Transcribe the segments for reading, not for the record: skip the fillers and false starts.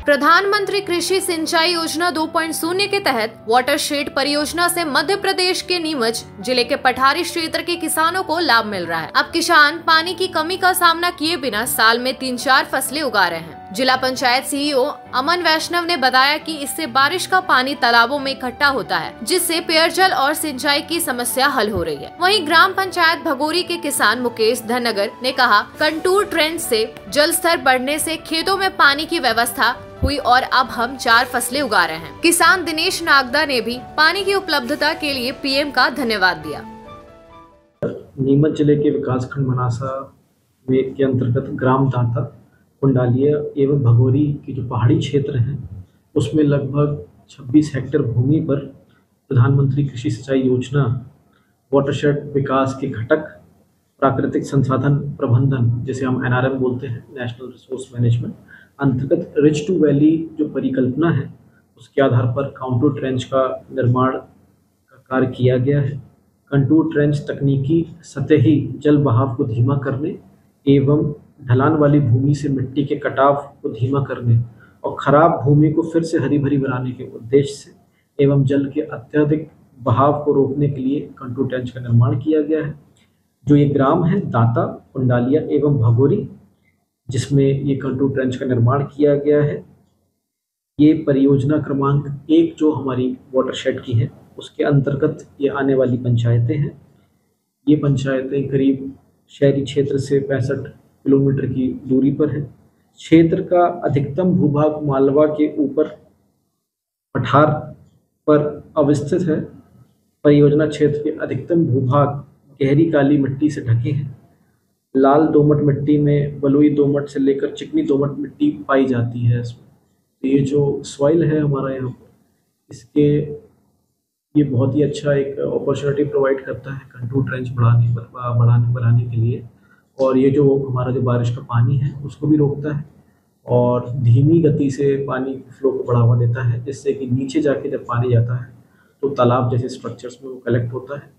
प्रधानमंत्री कृषि सिंचाई योजना 2.0 के तहत वाटरशेड परियोजना से मध्य प्रदेश के नीमच जिले के पठारी क्षेत्र के किसानों को लाभ मिल रहा है। अब किसान पानी की कमी का सामना किए बिना साल में 3-4 फसलें उगा रहे हैं। जिला पंचायत सीईओ अमन वैष्णव ने बताया कि इससे बारिश का पानी तालाबों में इकट्ठा होता है, जिससे पेयजल और सिंचाई की समस्या हल हो रही है। वहीं ग्राम पंचायत भगोरी के किसान मुकेश धनगर ने कहा, कंटूर ट्रेंच से जल स्तर बढ़ने से खेतों में पानी की व्यवस्था हुई और अब हम 4 फसलें उगा रहे हैं। किसान दिनेश नागदा ने भी पानी की उपलब्धता के लिए पीएम का धन्यवाद दिया। नीमच जिले के विकासखंड मनासा में के अंतर्गत ग्राम दाता, कुंडालिया एवं भगोरी के जो पहाड़ी क्षेत्र हैं उसमें लगभग 26 हेक्टेयर भूमि पर प्रधानमंत्री कृषि सिंचाई योजना वाटरशेड विकास के घटक प्राकृतिक संसाधन प्रबंधन, जिसे हम NRM बोलते हैं, नेशनल रिसोर्स मैनेजमेंट अंतर्गत रिच टू वैली जो परिकल्पना है उसके आधार पर कंटूर ट्रेंच का निर्माण का कार्य किया गया है। कंटूर ट्रेंच तकनीकी सतही जल बहाव को धीमा करने एवं ढलान वाली भूमि से मिट्टी के कटाव को धीमा करने और खराब भूमि को फिर से हरी भरी बनाने के उद्देश्य से एवं जल के अत्यधिक बहाव को रोकने के लिए कंटूर ट्रेंच का निर्माण किया गया है। जो ये ग्राम है दाता, कुंडालिया एवं भगोरी, जिसमें ये कंटूर ट्रेंच का निर्माण किया गया है, ये परियोजना क्रमांक 1 जो हमारी वाटरशेड की है उसके अंतर्गत ये आने वाली पंचायतें हैं। ये पंचायतें करीब शहरी क्षेत्र से 65 किलोमीटर की दूरी पर है। क्षेत्र का अधिकतम भूभाग मालवा के ऊपर पठार पर अवस्थित है। परियोजना क्षेत्र के अधिकतम भूभाग गहरी काली मिट्टी से ढके हैं। लाल दोमट मिट्टी में बलुई दोमट से लेकर चिकनी दोमट मिट्टी पाई जाती है। इसमें तो ये जो सॉइल है हमारा यहाँ पर, इसके ये बहुत ही अच्छा एक अपॉर्चुनिटी प्रोवाइड करता है कंटूर ट्रेंच बढ़ाने के लिए। और ये जो हमारा जो बारिश का पानी है उसको भी रोकता है और धीमी गति से पानी फ्लो को बढ़ावा देता है, जिससे कि नीचे जाके जब पानी जाता है तो तालाब जैसे स्ट्रक्चर्स में वो कलेक्ट होता है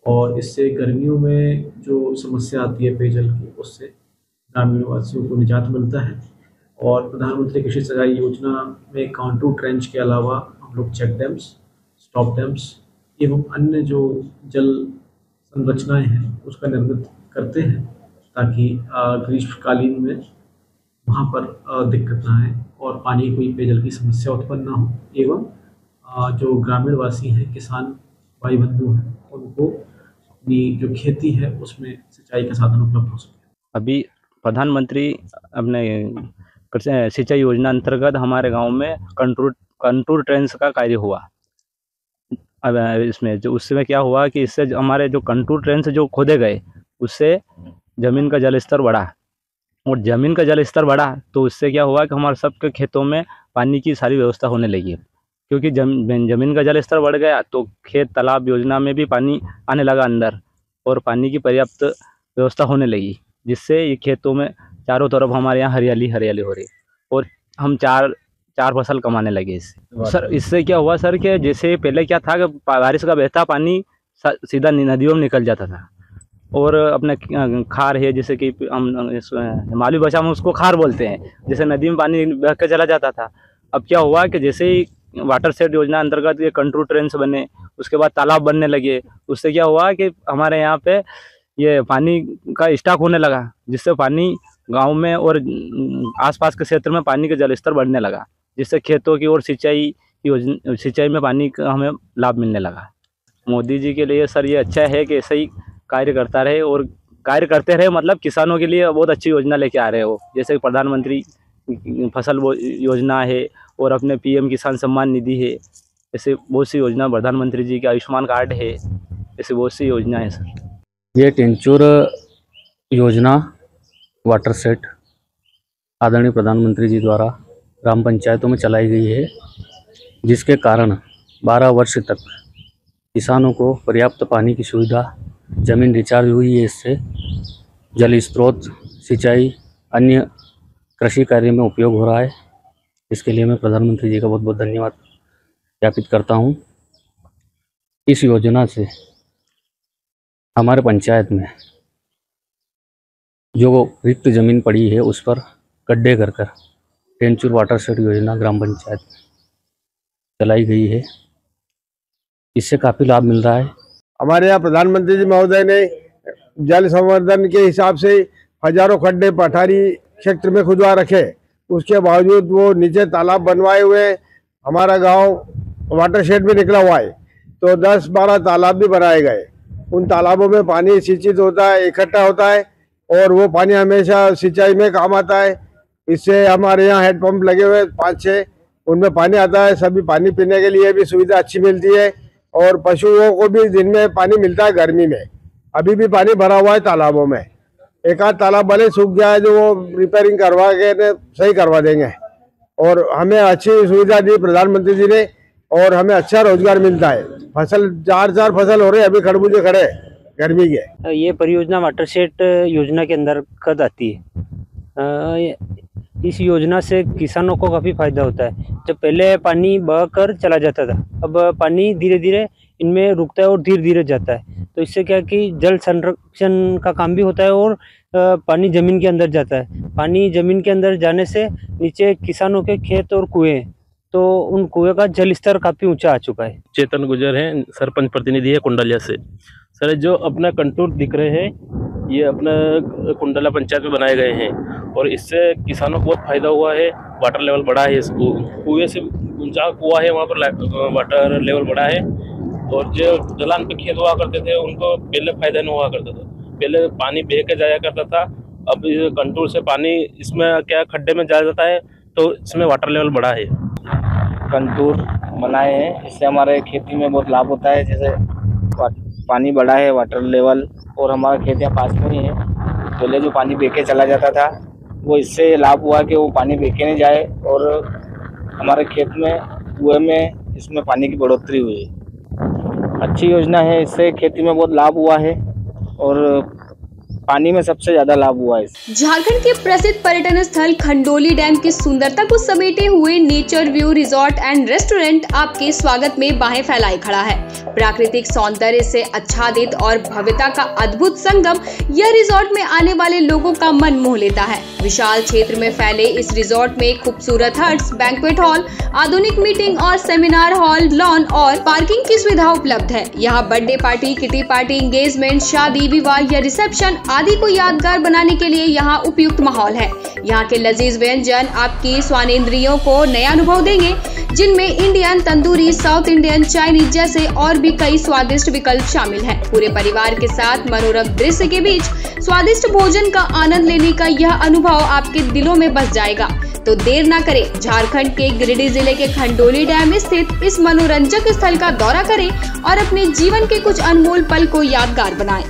और इससे गर्मियों में जो समस्या आती है पेयजल की, उससे ग्रामीण वासियों को निजात मिलता है। और प्रधानमंत्री कृषि सिंचाई योजना में कंटूर ट्रेंच के अलावा हम लोग चेक डैम्स, स्टॉप डैम्स एवं अन्य जो जल संरचनाएं हैं उसका निर्मित करते हैं, ताकि ग्रीष्मकालीन में वहाँ पर दिक्कत ना आए और पानी की कोई पेयजल की समस्या उत्पन्न ना हो एवं जो ग्रामीण वासी हैं, किसान भाई बंधु हैं, उनको अपनी जो खेती है उसमें सिंचाई का साधन उपलब्ध हो सके। अभी प्रधानमंत्री अपने सिंचाई योजना अंतर्गत हमारे गांव में कंटूर ट्रेंच का कार्य हुआ। अब इसमें जो उसमें क्या हुआ कि इससे हमारे जो कंटूर ट्रेंच जो खोदे गए उससे ज़मीन का जल स्तर बढ़ा और ज़मीन का जल स्तर बढ़ा तो उससे क्या हुआ कि हमारे सबके खेतों में पानी की सारी व्यवस्था होने लगी। क्योंकि ज़मीन का जल स्तर बढ़ गया तो खेत तालाब योजना में भी पानी आने लगा अंदर और पानी की पर्याप्त व्यवस्था होने लगी, जिससे ये खेतों में चारों तरफ हमारे यहाँ हरियाली हरियाली हो रही और हम चार फसल कमाने लगे इससे। सर इससे क्या हुआ सर कि जैसे पहले क्या था कि बारिश का बहता पानी सीधा नदियों में निकल जाता था और अपने खार है, जैसे कि हम हिमालय भाषा में उसको खार बोलते हैं, जैसे नदी में पानी बह कर चला जाता था। अब क्या हुआ कि जैसे ही वाटरशेड योजना अंतर्गत ये कंटूर ट्रेंच बने, उसके बाद तालाब बनने लगे, उससे क्या हुआ कि हमारे यहाँ पे ये पानी का स्टॉक होने लगा, जिससे पानी गांव में और आसपास के क्षेत्र में पानी का जल स्तर बढ़ने लगा, जिससे खेतों की और सिंचाई में पानी का हमें लाभ मिलने लगा। मोदी जी के लिए सर ये अच्छा है कि ऐसे ही कार्य करता रहे और कार्य करते रहे, मतलब किसानों के लिए बहुत अच्छी योजना लेके आ रहे हो, जैसे प्रधानमंत्री फसल योजना है और अपने PM किसान सम्मान निधि है। ऐसे बहुत सी योजना, प्रधानमंत्री जी के आयुष्मान कार्ड है, ऐसे बहुत सी योजना है सर। ये टेंचूर योजना वाटरशेड आदरणीय प्रधानमंत्री जी द्वारा ग्राम पंचायतों में चलाई गई है, जिसके कारण 12 वर्ष तक किसानों को पर्याप्त पानी की सुविधा, ज़मीन रिचार्ज हुई है। इससे जल स्रोत, सिंचाई, अन्य कृषि कार्य में उपयोग हो रहा है। इसके लिए मैं प्रधानमंत्री जी का बहुत बहुत धन्यवाद ज्ञापित करता हूँ। इस योजना से हमारे पंचायत में जो रिक्त ज़मीन पड़ी है उस पर गड्ढे कर टेंचुर वाटर शेड योजना ग्राम पंचायत चलाई गई है। इससे काफ़ी लाभ मिल रहा है। हमारे यहाँ प्रधानमंत्री जी महोदय ने जल संवर्धन के हिसाब से हजारों खड्डे पठारी क्षेत्र में खुदवा रखे, उसके बावजूद वो नीचे तालाब बनवाए हुए हमारा गांव वाटर शेड में निकला हुआ है। तो 10-12 तालाब भी बनाए गए। उन तालाबों में पानी सिंचित होता है, इकट्ठा होता है और वो पानी हमेशा सिंचाई में काम आता है। इससे हमारे यहाँ हैंडपम्प लगे हुए 5-6, उनमें पानी आता है। सभी पानी पीने के लिए भी सुविधा अच्छी मिलती है और पशुओं को भी दिन में पानी मिलता है। गर्मी में अभी भी पानी भरा हुआ है तालाबों में। एक आध तालाब भले सूख गया है जो वो रिपेयरिंग करवा के सही करवा देंगे। और हमें अच्छी सुविधा दी प्रधानमंत्री जी ने और हमें अच्छा रोजगार मिलता है। फसल 4 फसल हो रहे हैं, अभी खरबूजे खड़े गर्मी के। ये परियोजना वाटरशेड योजना के अंतर्गत आती है। इस योजना से किसानों को काफ़ी फायदा होता है। जब पहले पानी बहकर चला जाता था, अब पानी धीरे धीरे इनमें रुकता है और धीरे धीरे जाता है। तो इससे क्या कि जल संरक्षण का काम भी होता है और पानी जमीन के अंदर जाता है। पानी जमीन के अंदर जाने से नीचे किसानों के खेत और कुएं, तो उन कुएं का जल स्तर काफ़ी ऊंचा आ चुका है। चेतन गुजर है, सरपंच प्रतिनिधि है कुंडलिया से। सर, जो अपना कंटूर दिख रहे हैं ये अपना कुंडला पंचायत में बनाए गए हैं और इससे किसानों को बहुत फायदा हुआ है। वाटर लेवल बढ़ा है, इसको कुएं से ऊंचा कुआं है, वहाँ पर वाटर लेवल बढ़ा है। और जो दलान पे खेत हुआ करते थे उनको पहले फायदा नहीं हुआ करता था, पहले पानी बह के जाया करता था। अब कंटूर से पानी इसमें क्या खड्डे में जा जाता है, तो इसमें वाटर लेवल बढ़ा है। कंटूर बनाए हैं, इससे हमारे खेती में बहुत लाभ होता है। जैसे पानी बढ़ा है, वाटर लेवल, और हमारा खेत यहाँ पास में ही है। पहले जो पानी बह के चला जाता था वो इससे लाभ हुआ कि वो पानी बह के नहीं जाए और हमारे खेत में कुएं में इसमें पानी की बढ़ोतरी हुई। अच्छी योजना है, इससे खेती में बहुत लाभ हुआ है और पानी में सबसे ज्यादा लाभ हुआ है। झारखंड के प्रसिद्ध पर्यटन स्थल खंडोली डैम की सुंदरता को समेटे हुए nature view resort and restaurant आपके स्वागत में बाहें फैलाए खड़ा है। प्राकृतिक सौंदर्य से आच्छादित और भव्यता का अद्भुत संगम यह रिजॉर्ट में आने वाले लोगों का मन मोह लेता है। विशाल क्षेत्र में फैले इस रिजॉर्ट में खूबसूरत हट्स, बैंक्वेट हॉल, आधुनिक मीटिंग और सेमिनार हॉल, लॉन और पार्किंग की सुविधा उपलब्ध है। यहाँ birthday party, kitty party, engagement, शादी, विवाह या रिसेप्शन आदि को यादगार बनाने के लिए यहाँ उपयुक्त माहौल है। यहाँ के लजीज व्यंजन आपकी स्वानेंद्रियों को नया अनुभव देंगे, जिनमें Indian, tandoori, south Indian, Chinese जैसे और भी कई स्वादिष्ट विकल्प शामिल हैं। पूरे परिवार के साथ मनोरम दृश्य के बीच स्वादिष्ट भोजन का आनंद लेने का यह अनुभव आपके दिलों में बस जाएगा। तो देर ना करें, झारखंड के गिरिडीह जिले के खंडोली डैम स्थित इस मनोरंजक स्थल का दौरा करें और अपने जीवन के कुछ अनमोल पल को यादगार बनाएं।